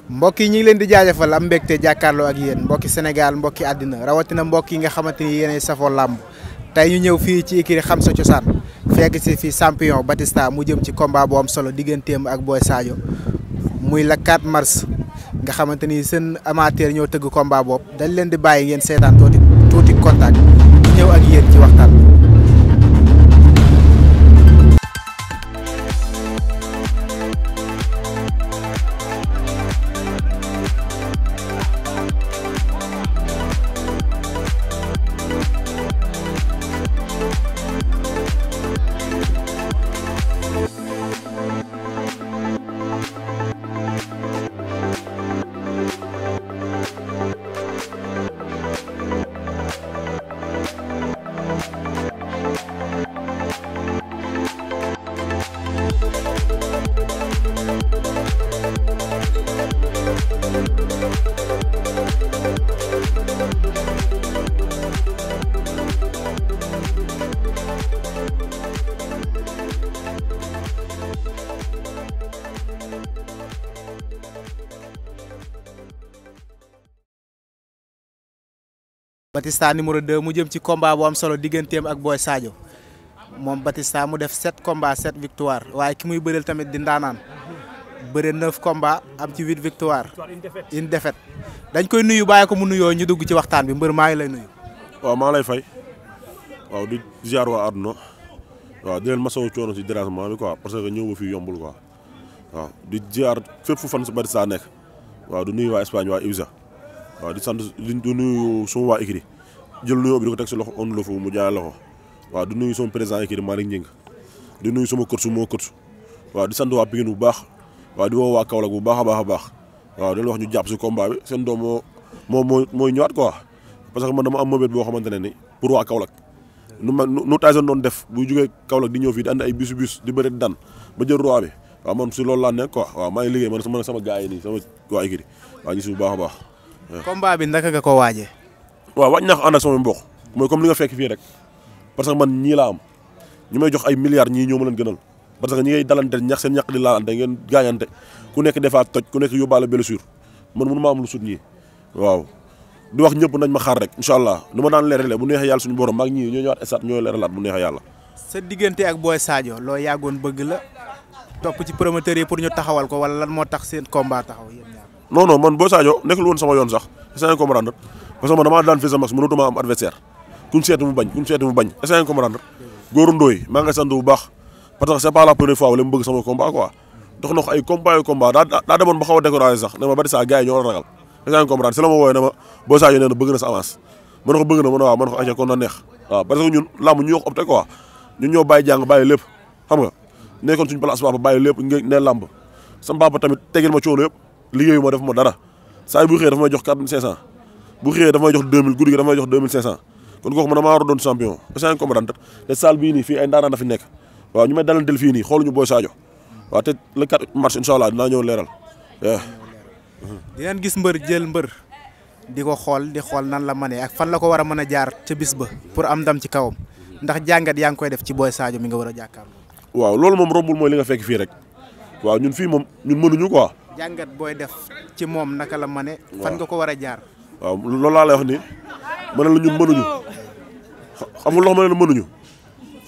mbokk yi ñu ngi leen di jaajëfal am mbégte jàkkaarloo ak yéen mbokki Sénégal mbokki àddina rawatina mbokk yi nga xamante ni yéenay safoo làmb tey ñu ñëw fii ci écurie Xam Sa Cosaan fekk si fii champion Batista mu jëm ci combat bu am solo digganteem ak Boy Sadio muy le 4 mars nga xamante ni seen amateur ñoo tëgg combat boobu dañ leen di bàyyi ngeen seetaan tuuti contact ñu ñëw ak yéen ci waxtaan. Batista numéro 2 mu jëm ci combat bu am solo digganteem ak Boy Sadio moom Batista mu def 7 combats 7 victoire waaye ki muy bëreel tamit di ndaanaan bëre 9 combats am ci 8 victoire une défaite dañ koy nuyu bàyyi ko mu nuyoo ñu dugg ci waxtaan bi mbër maa ngi lay nuyu. waaw maa lay fay waaw di ziar waa àdduna waaw di leen masawu coono ci dérangement bi quoi parce que ñëw ba fii yombul quoi waaw di ziar fépp fu fan si Batista nekk waaw di nuyu waa Espagne waa Ibiza waaw di sant di nuyu suma waa écurie jël nuyoo bi di ko teg si loxo on lofu mu jaay loxo waaw di nuyu sama président écurie Malick Ngingue di nuyu sama kërsu moo kërsu waaw di sant waa Pikine bu baax waaw di woo waa Kaolack bu baax a baax a baax waaw di leen wax ñu jàpp si combat bi seen doom mooy ñëwaat quoi parce que man dama am mobile boo xamante ne ni pour waa Kaolack nu Tyson doon def bu jógee Kaolack di ñëw fii di andi ay bus di bëri dan ba jël roi bi waaw man si loolu laa nekk quoi waaw maa ngi liggéey man sama gars yi nii sama waa écurie waaw ñu si bu baax a baax. combat bi naka nga ko waajee. waaw waaj naa ko ànd ak sama mbokk mooy comme li nga fekk fii rek parce que man ñii laa am ñu may jox ay milliards ñii ñoo ma leen gënal parce que ñi ngay dalante ñax seen ñaq di laalante ngeen gaañante ku nekk defaat toj ku nekk yóbbaale blessure man mënu ma am lu sut ñii waaw di wax ñëpp nañ ma xaar rek incha allah nu ma daan leerale bu neexee yàlla suñu borom maag ñii ñoo ñëwaat estat ñoo leeralaat bu neexee yàlla. sa diggante ak Boy Sadio loo yàggoon bëgg la topp ci promoteur yi pour ñu taxawal ko wala lan moo tax seen combat taxaw yéen ñaar. non man Boy Sadio nekkul woon sama yoon sax est-ce que comprendre parce que man damaa daan fi sa max mënatuma am adversaire kuñ seetu mu bañ est-ce que comprendre góoru ndooy maa ngi sant bu baax parce que c'est pas la première fois wala mu bëgg sama combat quoi dox na ko ay combat daa demoon ba xaw a découragé sax ne ma Batista gars yi ñoo war a ragal est-ce que comprendre si la ma woowee ne ma Boy Sadio nee na bëgg na sa avance ma ne ko bëgg na ma ne waaw ma ne ko acca kon na neex waaw parce que ñun làmb ñu wax opté quoi ñun ñoo bàyyi jàng bàyyi lépp xam nga nekkoon suñu place papa bàyyi lépp ngeen ne làmb sama papa tamit tegil ma coono yëpp liggéeyu ma def ma dara saa yi bu xëyee dafa may jox 4500 bu xëyee dafa may jox 2000 guddi gi dafa may jox 2500 kon kooku man damaa war a doon champion est-ce que comprendre te salle bii nii fii ay ndaanaan na fi nekk waaw ñu may dalantel fii nii xooluñu Boy Sadio waaw te le 4 mars incha allah dinaa ñëw leeral. di ngeen gis mbër jël mbër di ko xool nan la mënee ak fan la ko war a mën a jaar ca bis ba pour am ndam ci kawam ndax jàngat yaa ngi koy def ci Boy Sadio mi nga war a jàkkaarloo. waaw loolu moom rombul mooy li nga fekk fii rek waaw ñun fii moom ñun mënuñu quoi. jàngat booy def ci moom naka la mëne fan nga ko war a jaar. waaw loolu laa lay wax ni ma ne la ñun mënuñu xamul loo xam ne mënuñu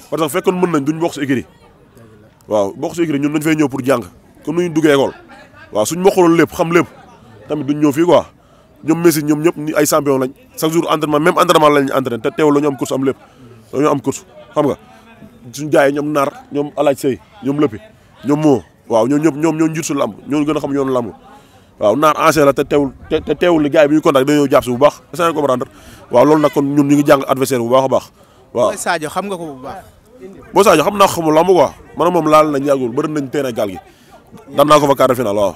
parce que fekkoon mën nañ duñ bokk si écurie waaw bokk si écurie ñun dañ fay ñëw pour jàng comme ni ñu duggee école waaw suñ mokkaloon lépp xam lépp tamit duñ ñëw fii quoi ñoom Messi ñoom ñëpp ni ay champion lañ chaque jour entraînement même entraînement lañ entraîné te teewul la ñu am course am lépp dañoo am course xam nga suñ jaayee ñoom naar ñoom alaaj sëy ñoom lëppi ñoom moo waaw ñoo ñoo njiit su lamb ñoo gën a xam yoonu lamb waaw naar ancien la te teewul li gars yi bi ñu contact dañoo jàpp si bu baax est-ce que comprendre waaw loolu nag kon ñun ñu ngi jàng adversaire bu baax a baax waaw. Boy Sadio xam nga ko bu baax. Boy Sadio xam naa ko xamul lamb quoi man moom laal nañ yàggul bëri nañ terrain gaal gi daan naa ko fa quart de finale waaw.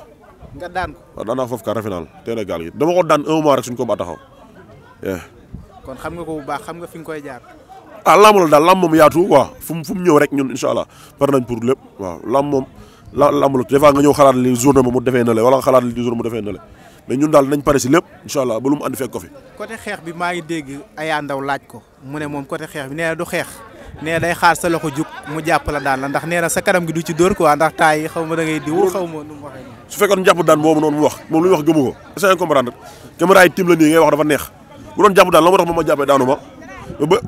nga daan ko. waaw daan naa ko foofu quart de finale terrain gaal gi dama ko daan 1 mois rek suñ combat taxaw. kon xam nga ko bu baax xam nga fi nga koy jaar. lamb la daal lamb moom yaatu quoi fu mu ñëw rek ñun incha allah par nañ pour lépp waaw lamb moom lamb la des fois nga ñëw xalaat li journée mu defee na le wala nga xalaat li journée mu defee na le mais ñun daal nañ pare si lépp incha allah ba lu mu andi fekk ko fi. côté xeex bi maa ngi dégg Aya Ndaw laaj ko mu ne moom côté xeex bi nee na du xeex nee day xaar sa loxo jug mu jàpp la daan la ndax nee na sa kanam gi du ci dóor quoi ndax taay yi xaw ma da ngay diw xaw ma nu mu waxee noonu. su fekkoon jàpp daan boobu noonu mu wax moom lu ñu wax gëmu ko est-ce que comprendre caméra yi tim la nii ngay wax dafa neex bu doon jàpp daan la moo tax ma jàppee daanu ma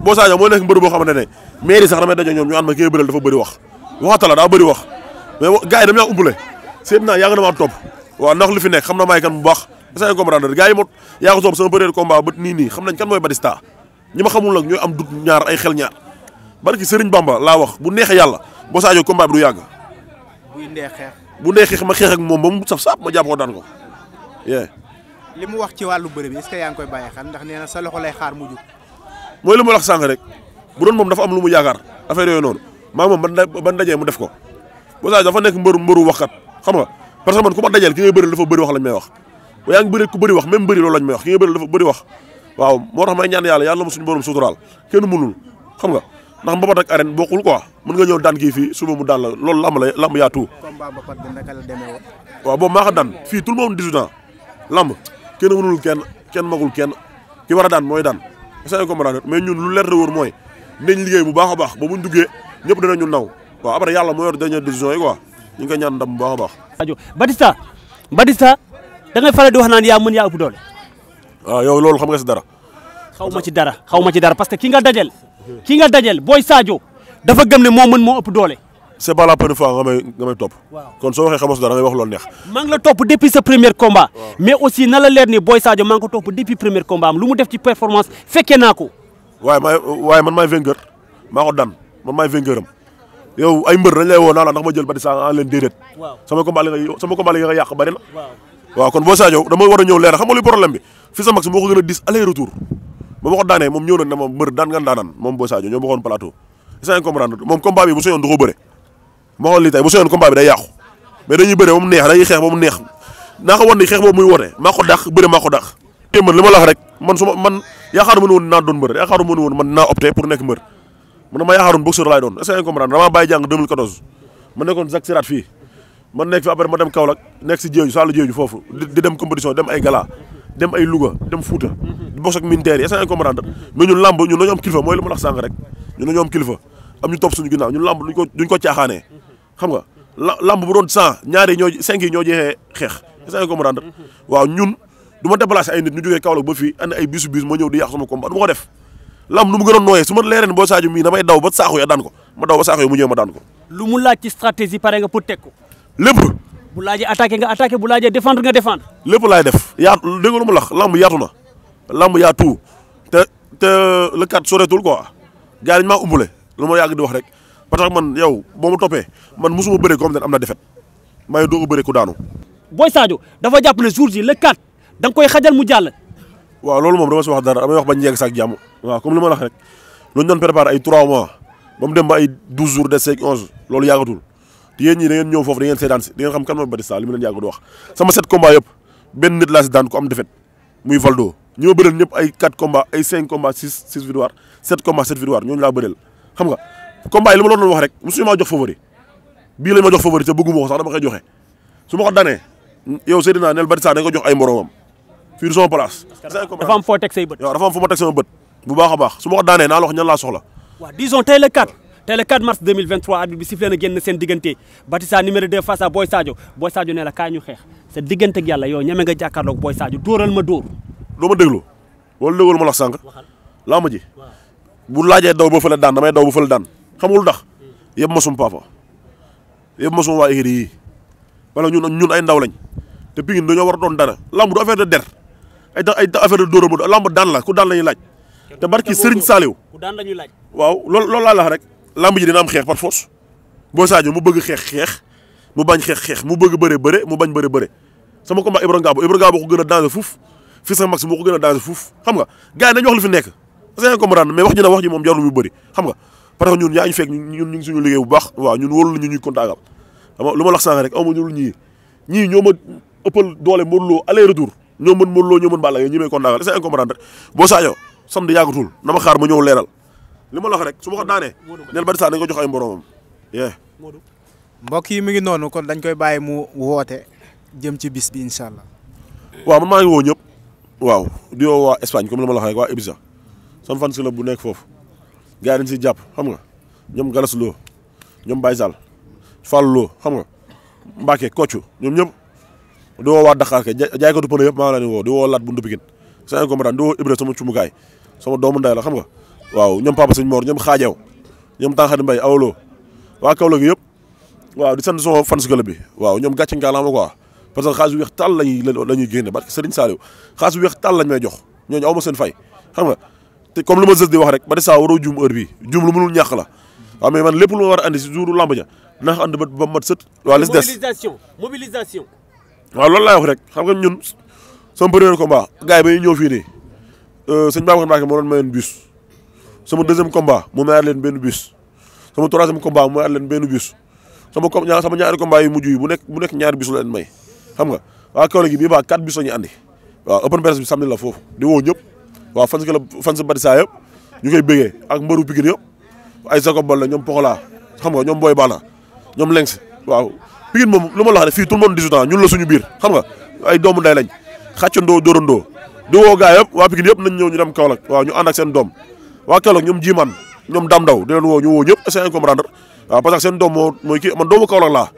boo Sadio moo nekk mbër boo xamante ne mairie sax damay daje ñoom ñu ànd ma kii bëral dafa bëri wax waxata la daa bëri wax mais gars yi dama yaa umpale seet naa yaa nga dama topp waaw ndax li fi nekk xam na maay kan bu baax est-ce que comprendre gars yi moo yaa ko topp sama premier combat ba nii xam nañ kan mooy Batista ñi ma xamul nag ñooy am dut ñaar ay xel ñaar barki Serigne Bamba laa wax bu neexee yàlla boo Sadio combat bi du yàgg bu neexee ma xeex ak moom ba mu saf saap ma jàpp ko daan ko li mu wax ci wàllu bëre bi est-ce que yaa ngi koy bàyyi xel ndax nee na sa loxo lay xaar mu jug mooy li ma wax sànq rek bu doon moom dafa am lu mu yaakaar affaire yooyu noonu maa moom ban dajee mu def ko boo Sadio dafa nekk mbëru waxkat xam nga parce que man ku ma dajeel ki ngay bëri dafa bëri wax lañ may wax ba yaa ngi bëri ku bëri wax même bëri loolu lañ may wax ki ngay bëri dafa bëri wax waaw moo tax may ñaan yàlla ma suñu borom suturaal kenn mënul xam nga ndax mbapat ak arène bokkul quoi mën nga ñëw daan kii fii suba mu daan la loolu lamb yaa tout combat mbapat bi naka la demee woon waaw boobu maa ko daan fii tout le monde 18 ans lamb kenn mënul kenn magul kenn ki war a daan mooy daan est-ce que comprendre mais ñun lu leer de wóor mooy nañ liggéey bu baax a baax ba buñ duggee ñëpp dinañu naw waaw après yàlla moo yor dernière décision yi quoi ñu ngi koy ñaan ndam bu baax a baax. Sadio Batista da ngay faral di wax naan yaa mën yaa ëpp doole. waaw yow loolu xam nga si dara. xaw ma ci dara parce que ki nga dajel Boy Sadio dafa gëm ne moo mën moo ëpp doole. c'est pas la première fois nga may topp. kon soo waxee xamoo si dara da ngay wax loolu neex. maa ngi la topp depuis sa premier combat. mais aussi na la leer ni Boy Sadio maa ngi ko topp depuis premier combat am lu mu def ci performance fekkee naa ko. waaye man maay vainqueur maa ko daan man maay vainqueur am yow ay mbër dañ lay woo naa la ndax ma jël Batista en leen déedéet. sama combat li nga yàq bari na. waaw kon Boy Sadio dama war a ñëw leer xam nga luy problème bi fi sa max moo ko gën a dis aller retour ba ma ko daanee moom ñëw na ne ma mbër daan nga daanaan moom Boy Sadio ñoo bokkoon plateau est-ce que comprendre moom combat bi bu soñoon du ko bëre ma xool lii tey bu soñoon combat bi day yàqu mais dañuy bëre ba mu neex dañuy xeex ba mu neex naa ko wan ni xeex boobu muy woote maa ko dàq bëre maa ko dàq te man li ma la wax rek man yaakaaruma ne woon naa doon mbër yaakaaruma ne woon man naa opté pour nekk mbër man dama yaakaaroon boxeur laay doon est-ce que comprendre damaa bàyyi jàng 2014 ma nekkoon Zac Sirat fii man nekk fi après ma dem Kaolack nekk si Diédhiou Sall Diédhiou foofu di dem compétition dem ay gala dem ay Louga dem Fouta di bokk ak militaire yi est-ce que comprendre mais ñun lamb ñun dañoo am kilifa mooy li ma la wax sànq rek ñun dañoo am kilifa am ñu topp suñu ginnaaw ñun lamb duñ ko caaxaanee xam nga lamb bu doon 100 ñaari ñoo 5 yi ñoo jeexee xeex est-ce que comprendre waaw ñun du ma déplacé ay nit ñu jógee Kaolack ba fii andi ay bisu ma ñëw di yàq sama combat du ma ko def lamb nu mu gënoon nooyee su ma leeree ne Boy Sadio mii damay daw ba saaxu ya daan ko ma daw ba saaxu ya mu ñëw ma daan ko lu mu laaj ci stratégie pare nga pour teg ko lépp bu laajee attaqué nga attaqué bu laajee défendre nga défendre lépp laay def yaatu dégg lu mu lax lamb yaatu na lamb yaatu te le 4 soreetul quoi gars yi dañu maa umbule lu ma yàgg di wax rek parce que man yow boo ma toppee man mosuma bëree comme am na défaite maa ngi doog a bëree ku daanu. Boy Sadio dafa jàpp ne jour ji le 4 da nga koy xajal mu jàll. waaw loolu moom dama si wax dara damay wax ba njëkk sax jàmm waaw comme li ma la wax rek lu ñu doon préparé ay 3 mois ba mu dem ba ay 12 jours de 5 11 loolu yàggatul te yéen ñii da ngeen ñëw foofu da ngeen seetaan si da ngeen xam kan mooy Batista li mu leen yàgg di wax sama 7 combats yëpp benn nit laa si daan ko am défaite muy Valdo ñi ma bëreel ñëpp ay 4 combats ay 5 combats 6 victoire 7 combats 7 victoire ñooñu laa bëreel xam nga combat yi li ma la doon wax rek mosuñu maa jox favori bii lañ ma jox favori te bëgguma ko sax dama koy joxe su ma ko danee yow Seydina neel Batista dañ ko jox ay moromam fii du sama place. dafa am foo teg say bët. waaw dafa am foo ma teg sama bët bu baax a baax su ma ko daanee naa la wax ñan laa soxla. waaw disons tey le 4 mars 2023 arbitre bi sifflé na génn seen diggante Batista numéro 2 face à Boy Sadio ne la kaay ñu xeex sa diggante ak yàlla yow ñeme nga jàkkaarloog Boy Sadio dóoral ma dóor. doo ma déglu wala déglu ma la sànq. laa ma ji bu laajee daw ba fële daan damay daw ba fële daan xamul ndax yëpp ma suma papa yëpp ma suma waa écurie yi wala ñun ay ndaw lañ te Pikine dañoo war a doon dara lamb du affaire de der ay affaire de dóora ma lamb daan la ku daan la ñuy laaj te barki Serigne Saliou ku daan la ñuy laaj waaw loolu laa la rek lamb ji dina am xeex par force Boy Sadio mu bëgg xeex mu bañ xeex mu bëgg bëre mu bañ bëre sama combat Ibra Ngabo ko gën a danger fuuf fii sa max moo ko gën a danger fuuf xam nga gars yi nañu wax lu fi nekk c'est comprendre mais wax ji moom jarul mu bëri xam nga parce que ñun yaa ñu fekk ñun ñu ngi suñu liggéey bu baax waaw ñun wóolu ñu ñuy kontaagal lu ma la sànq rek amu ñu ñii ñoo ma ëppal doole Modou Lo aller retour ñoo mën Modou Lo ñoo mën Balla Gaye ñi may kontaagal c'est comprendre Boy Sadio samedi yàggatul na ma xaar ma ñëw leeral li ma la wax rek su ma ko daanee neel Batista dañ ko jox ay mboromam mbokk yi mi ngi noonu kon dañ koy bàyyi mu woote jëm ci bis bi incha allah. waaw man maa ngi woo ñëpp waaw di woo waa Espagne comme li ma la wax rek waa Ibiza sama fan si la bu nekk foofu gars yi dañ si jàpp xam nga ñoom Galas Lo ñoom Baye Sall Fall Lo xam nga Mbacke Kocc ñoom ñëpp di woo waa Dakar ke jaaykatu pëne yëpp maa ngi leen di woo di woo Lat buntu Pikine c'est comprendre di woo Ibra sama cumukaay sama doomu nday la xam nga waaw ñoom Papa Sëñ Mor ñoom Xaajaw ñoom Tanxadi Mbay awloo waa Kaolack yëpp waaw di sant sama fans club bi waaw ñoom gàcce ngalaama quoi parce que xaalis bu weex tàll lañuy génne parce que Serigne Saliou xaalis bu weex tàll lañ may jox ñooñu aw ma seen fay xam nga te comme lu ma sës di wax rek Batista waroo juum heure bi juum lu mënul ñàkk la waaw mais man lépp lu ma war a andi si jouru lamb ja dinaa ko andi ba mat sët waaw les des mobilisation waaw loolu laay wax rek xam nga ñun sama premier combat gars yi ba ñu ñëw fii nii sëñ Babacar Mbacke moo doon mayoon bus sama deuxième combat mu mayaat leen benn bus sama troisième combat mu mayaat leen benn bus sama ñaari combat yu mujj yi bu nekk ñaari bus la leen may xam nga waa Kaolack gi bii baa 4 bus la ñu andi waaw open press bi samedi la foofu di woo ñëpp waaw fans Batista yëpp ñu koy bëggee ak mbëru Pikine yëpp ay Jacob Bal la ñoom Pokola xam nga ñoom Boy Bala ñoom Lengs waaw Pikine moom lu ma la wax ne fii tout le monde 18 ans ñun la suñu biir xam nga ay doomu nday lañ xàccandoo dóorandoo di woo gaa yëpp waa Pikine yëpp nañ ñëw ñu dem Kaolack waaw ñu ànd ak seen doom waa Kaolack ñoom Jiman ñoom Dam Ndaw di leen woo ñu woo ñëpp essayer comprendre waaw parce que seen doom mooy kii man doomu Kaolack laa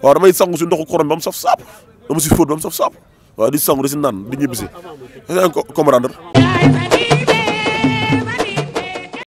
waaw damay sangu si ndoxu xorom ba mu saf saap dama si fóot ba mu saf saap waaw di sangu di si naan di ñibbi si essayer comprendre